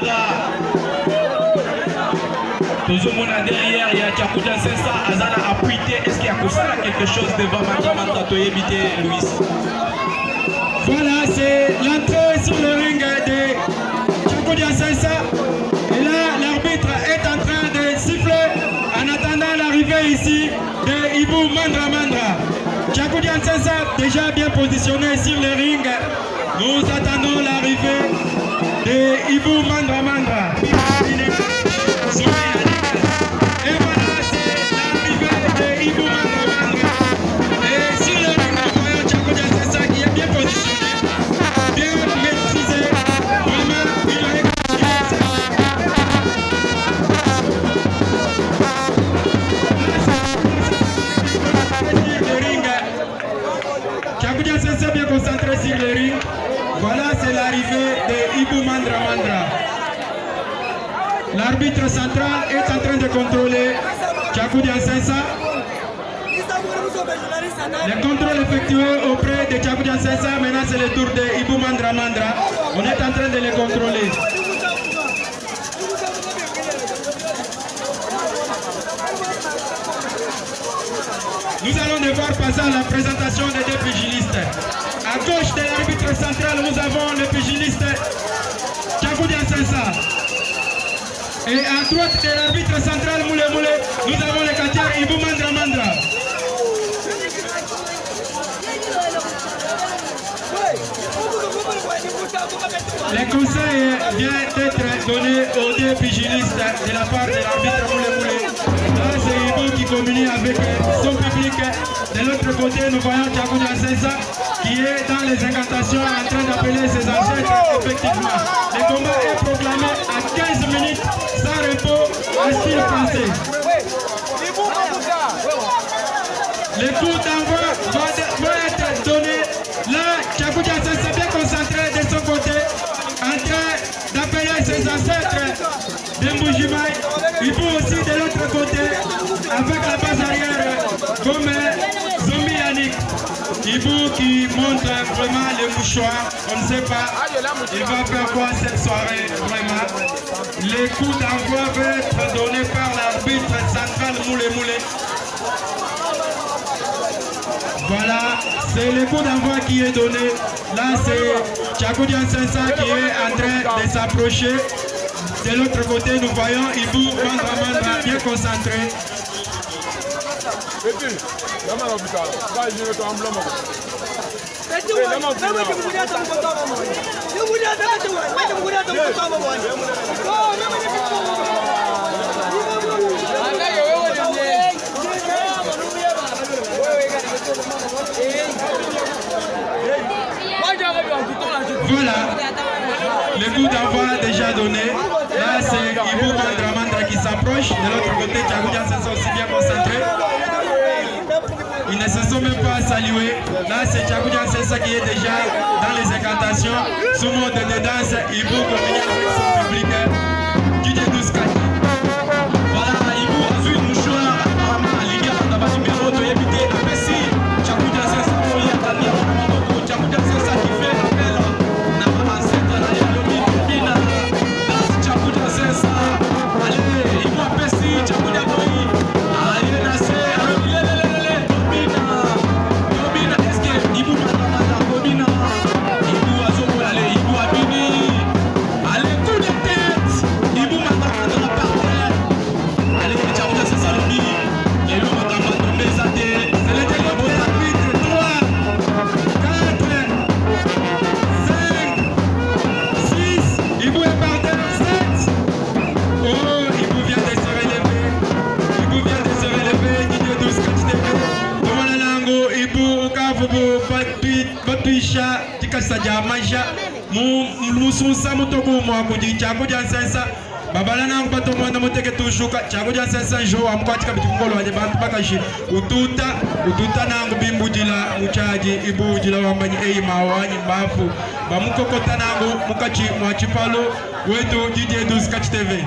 Mandra. Tout le monde derrière, il y a Tchakudia Sessa, Azana appuité. Est-ce qu'il y a quelque chose devant Mandra Mandra Toyebite, Louis? Voilà, c'est l'entrée sur le ring de Tchakudia Sessa. Et là, l'arbitre est en train de siffler en attendant l'arrivée ici de Ibou Mandra Mandra. Tchakudia Sessa déjà bien positionné sur le ring. Nous attendons l'arrivée de Ibou Mandra Mandra. Et voilà, c'est l'arrivée de Ibou Mandra Mandra. Et sur le ring, nous voyons Tchakudia Sessa qui est bien positionné, bien maîtrisé. Vraiment, il est Tchakudia Sessa bien concentré sur le ring. Voilà, c'est l'arrivée de Ibou Mandra Mandra. L'arbitre central est en train de contrôler Tchakudia Sessa. Le contrôle effectué auprès de Tchakudia Sessa. Maintenant, c'est le tour de Ibou Mandra Mandra. On est en train de les contrôler. Nous allons devoir passer à la présentation des deux pugilistes. À gauche de l'arbitre central, nous avons le pugiliste Tchakudia Sessa. Et à droite de l'arbitre central, Moulé Moulé, nous avons le cathier Ibou Mandra Mandra. Les conseils viennent d'être donnés aux deux pugilistes de la part de l'arbitre Moulé Moulé. Là, c'est Ibou qui communique avec son public. De l'autre côté, nous voyons Tchakudia Sessa qui est dans les incantations en train d'appeler ses ancêtres. Effectivement, le combat est proclamé à 15 minutes sans repos en style français. Le coup d'envoi va être donné. Là, Tchakudia Sessa bien concentré de son côté, en train d'appeler ses ancêtres de Mbujimaï. Il peut aussi de l'autre côté, avec la base arrière, comme Zombie Yannick. Ibou qui montre vraiment les mouchoirs, on ne sait pas, il va faire quoi cette soirée, vraiment. Les coups d'envoi vont être donnés par l'arbitre central Moulé Moulé. Voilà, c'est le coup d'envoi qui est donné. Là, c'est Tchakudia Sessa qui est en train de s'approcher. De l'autre côté, nous voyons Ibou Mandra Mandra bien concentré. Voilà, le coup d'envoi déjà donné. Là, c'est Ibou Mandra Mandra qui s'approche. De l'autre côté, Tchakudia Sessa aussi bien concentré. Ils ne se sont même pas salués. Là, c'est Tchakudia Sessa qui est déjà dans les incantations. Sous mode de danse, Ibou communique avec son public. DJ Douska. Voilà, Ibou a vu une mouchoir. Apparemment, les gars, on a battu bien l'autre. Il a évité la Messi. Tchakudia Sessa, il y a Tania. Tchakudia Sessa qui fait l'appel. N'a pas ancêtre, là, il y a le Bina. Là, c'est Tchakudia Sessa. Allez, Ibou a Messi. Tchakudia Boy. Allez, Nassé. Bapisha tikasaja maisha mususa mutoko mwa kudi Tchakudia Sessa babalana bato mwana muteke tushuka Tchakudia Sessa jo amkwatika bitukolo wanje bantu bakashi ututa nangu bimbujila muchaji ibujila wambanyi eima wanyi mbafu bamukokota nangu mukachi mwachipalo wetu DJ Douska TV.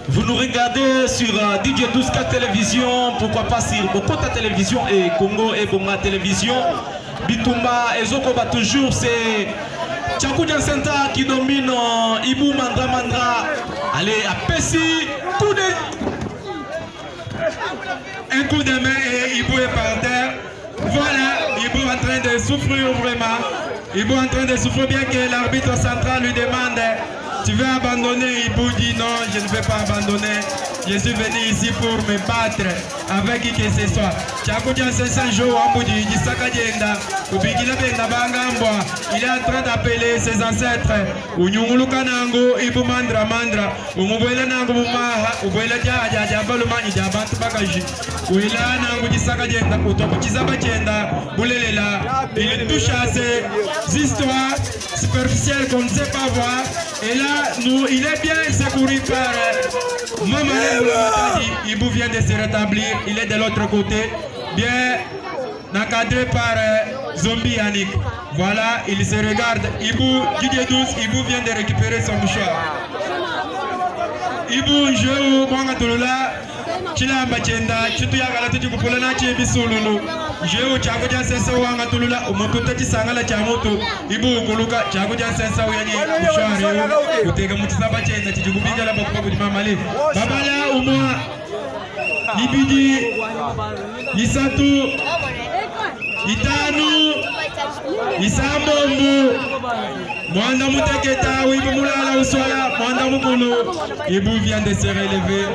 Vous nous regardez sur DJ Douska Télévision, pourquoi pas sur Bokota Télévision et Congo et Bonga Télévision. Bitumba et Zokoba toujours, c'est Tchakudia Sessa qui domine Ibou Mandra Mandra Allez, à Pessi, coup de... Un coup de main et Ibou est par terre. Voilà, Ibou en train de souffrir vraiment. Ibou en train de souffrir bien que l'arbitre central lui demande: tu veux abandonner? Ibou dit non, je ne vais pas abandonner. Je suis venu ici pour me battre avec qui que ce soit. Chakuja Sessa Jo Amboudi, Gisakajenda, Ubikila Benda Bangambwa, il est en train d'appeler ses ancêtres. Unyunguluka Nango, Ibu Mandra Mandra, Umubwela Nango Mumaha, Ubwela Jaja, Jabalumani, Jabantu Bakaji, Uila Nango Gisakajenda, Utokizabajenda, Boulelela. Il touche à ces histoires superficielles qu'on ne sait pas voir. Et là, nous, il est bien secouru par Maman Ibou vient de se rétablir, il est de l'autre côté, bien encadré par Zombie Yannick. Voilà, il se regarde. Ibou, Didier 12, Ibou vient de récupérer son mouchoir. Ibou, je Mwanga Tulula, Chilamba Chenda, Chutuyagala Tukupulana Chibisululu. Je Chagoja Sessa Wanga Tulula, Umokuta Sangala Chamoto, Ibu Kuluka, Chagoja Sessa Wani, Mushari, Utega Mutsaba Chenda, Chibubiga Babu Mamale, Babala Uma, Ibidi, Isatu, Itanu, Isambombu, Mwanda Muteketa, Ibu Mulala Uswala, Mwanda Mukulu, Ibu vient de se relever.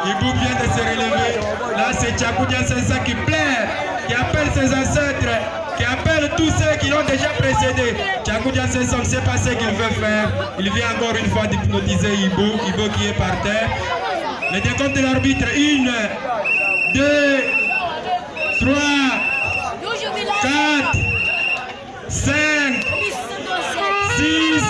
Ibou vient de se relever. Là, c'est Chakudia Sessa qui plaît, qui appelle ses ancêtres, qui appelle tous ceux qui l'ont déjà précédé. Chakudia Sessa, on ne sait pas ce qu'il veut faire. Il vient encore une fois d'hypnotiser Ibou, Ibou qui est par terre. Le décompte de l'arbitre: 1, 2, 3, 4, 5, 6,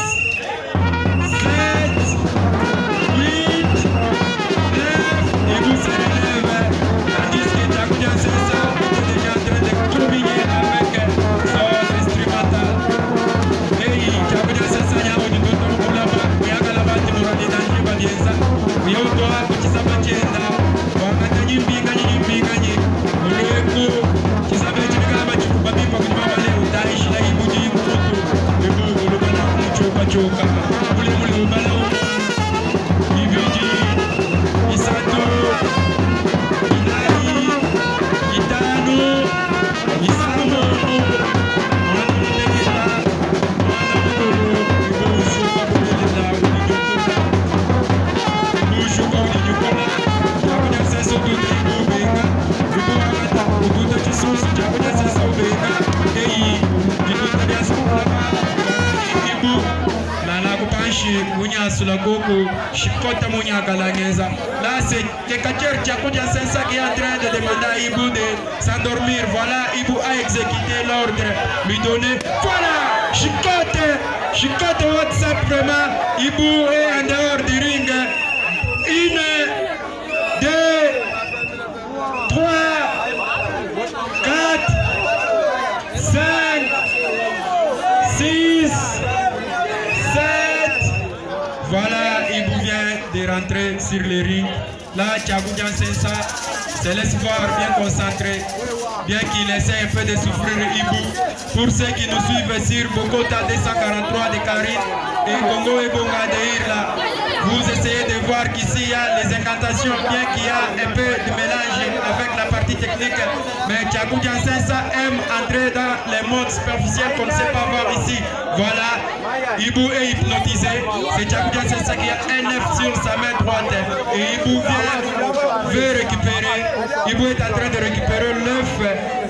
Là, c'est Kekacher Chakudia Sessa qui est en train de demander à Ibou de s'endormir. Voilà, Ibou a exécuté l'ordre lui donné. Voilà, Chicote WhatsApp vraiment. Ibou est en dehors du ring. 1, 2, 3, 4, 5, 6, 7. Voilà, Ibou vient de rentrer sur le ring. Là, Chakudia Sessa se laisse voir, bien concentré, bien qu'il essaie un peu de souffrir Ibou. Pour ceux qui nous suivent sur Bogota 243 de Karine et Congo et Bonga de Irla, vous essayez de voir qu'ici il y a les incantations, bien qu'il y a un peu de mélange avec la partie technique, mais Chakudia Sessa aime entrer dans les modes superficiels qu'on ne sait pas voir ici. Voilà, Ibou est hypnotisé. C'est Chakudia Sessa qui a un œuf sur sa main droite et Ibou veut récupérer. Ibou est en train de récupérer l'œuf.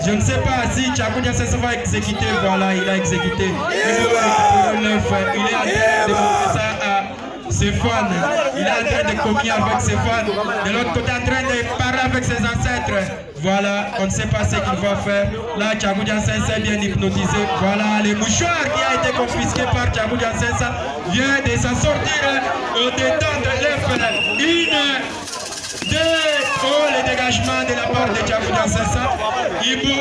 Je ne sais pas si Chakudia Sessa va exécuter. Voilà, il a exécuté. Ibou va récupérer l'œuf. Il est en train de montrer ça à ses fans. Il est en train de communier avec ses fans. De l'autre côté, en train de parler avec ses ancêtres. Voilà, on ne sait pas ce qu'il va faire. Là, Chakudia Sessa est bien hypnotisé. Voilà, le mouchoir qui a été confisqué par Chakudia Sessa vient de s'en sortir au-dedans de l'œuf. 1, 2, oh, le dégagement de la part de Chakudia Sessa. Ibou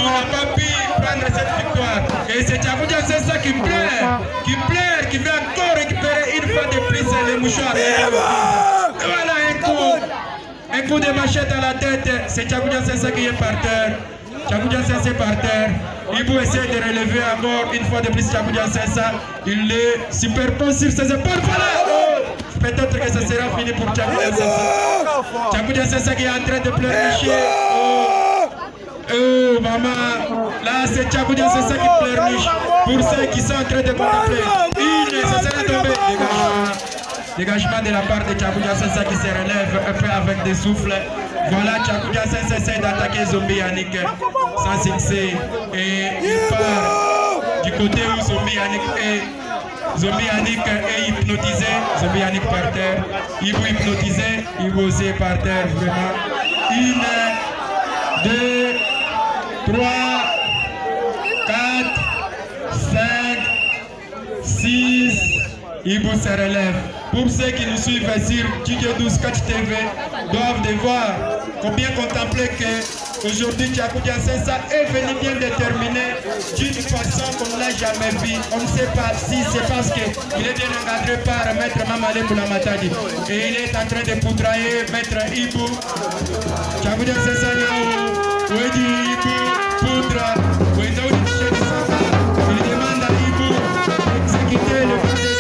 n'a pas pu prendre cette victoire. Et c'est Chakudia Sessa qui pleure, qui veut encore récupérer une fois de plus les mouchoirs. Voilà un coup de machette à la tête. C'est Chakudia Sessa qui est par terre. Tchakoudia Sensei par terre. Ibou essaie de relever encore une fois de plus Tchakoudia Sensei. Il le superpose sur ses épaules. Voilà! Peut-être que ça sera fini pour Tchakoudia Sensei. Tchakoudia Sensei qui est en train de pleurnicher. Oh maman, là c'est Tchakoudia Sensei qui pleurniche. Pour ceux qui sont en train de contempler. Ça sera tombé. Dégagement de la part de Tchakoudia Sensei qui se relève un peu avec des souffles. Voilà, Tchakoudia Sensei essaie d'attaquer Zombie Yannick sans succès. Et il part du côté où Zombie Yannick est. Zombie Yannick est hypnotisé. Zombie Yannick par terre. Ibou hypnotisé. Ibou aussi par terre, vraiment. 1, 2, 3, 4, 5, 6. Ibou se relève. Pour ceux qui nous suivent sur Studio 12 Catch TV, doivent de voir combien contempler que aujourd'hui Tchakoudia Sensei est venu bien déterminé d'une façon qu'on ne l'a jamais vu. On ne sait pas si c'est parce qu'il est bien encadré par Maître Mamadé Moulamatadi et il est en train de poutrailler Maître Ibou. Tchakoudia Sensei, Wedi Ibou, poudre, Wedi il demande à Ibou d'exécuter le plan des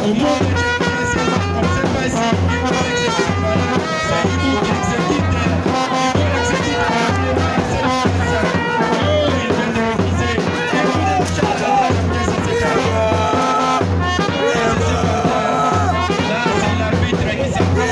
au monde de Tchakoudia Sensei, on ne sait pas si il va exécuter. Voilà, c'est Ibou qui exécute. Ibou exécute. Oh, il vient de refuser. Ibou de Tchakoudia Sensei. Là, c'est l'arbitre qui s'est pris.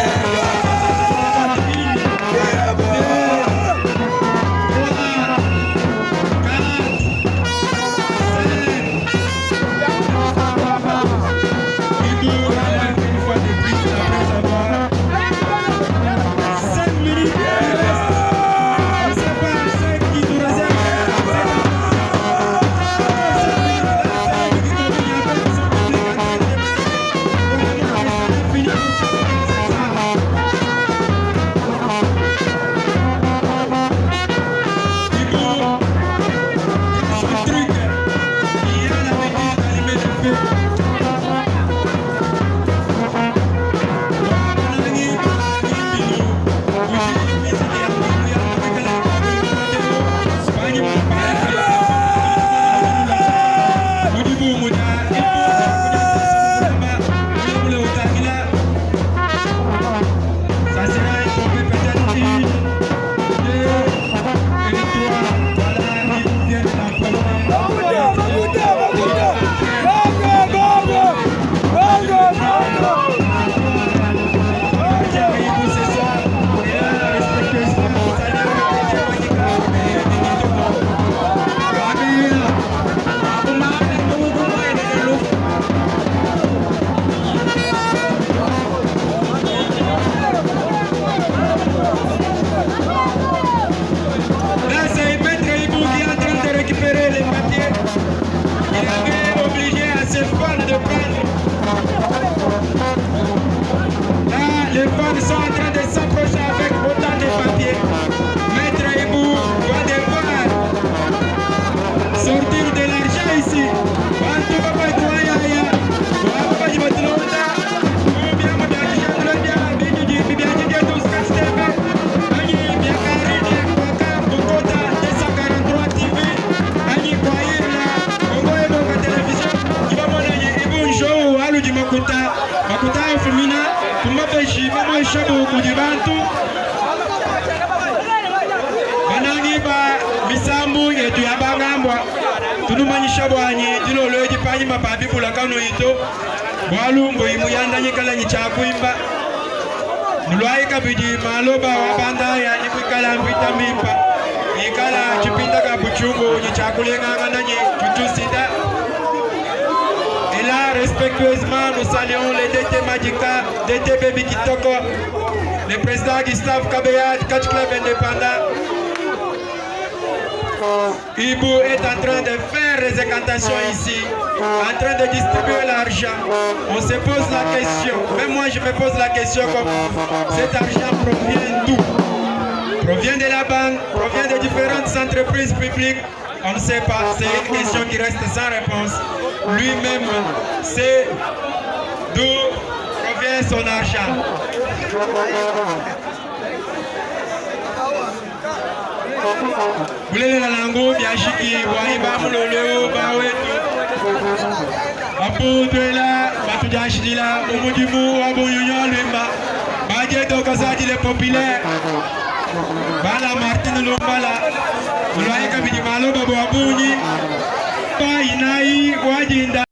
1, Boulele la lango biashiki waiba mulolo bawetu. Apo tuela batujashidila umudimu wabonyonyo limba. Baje tokasaji le populaire. Bala Martin Lumbala. Ulwaika bidi malo babo abunyi. Pa inai wajinda.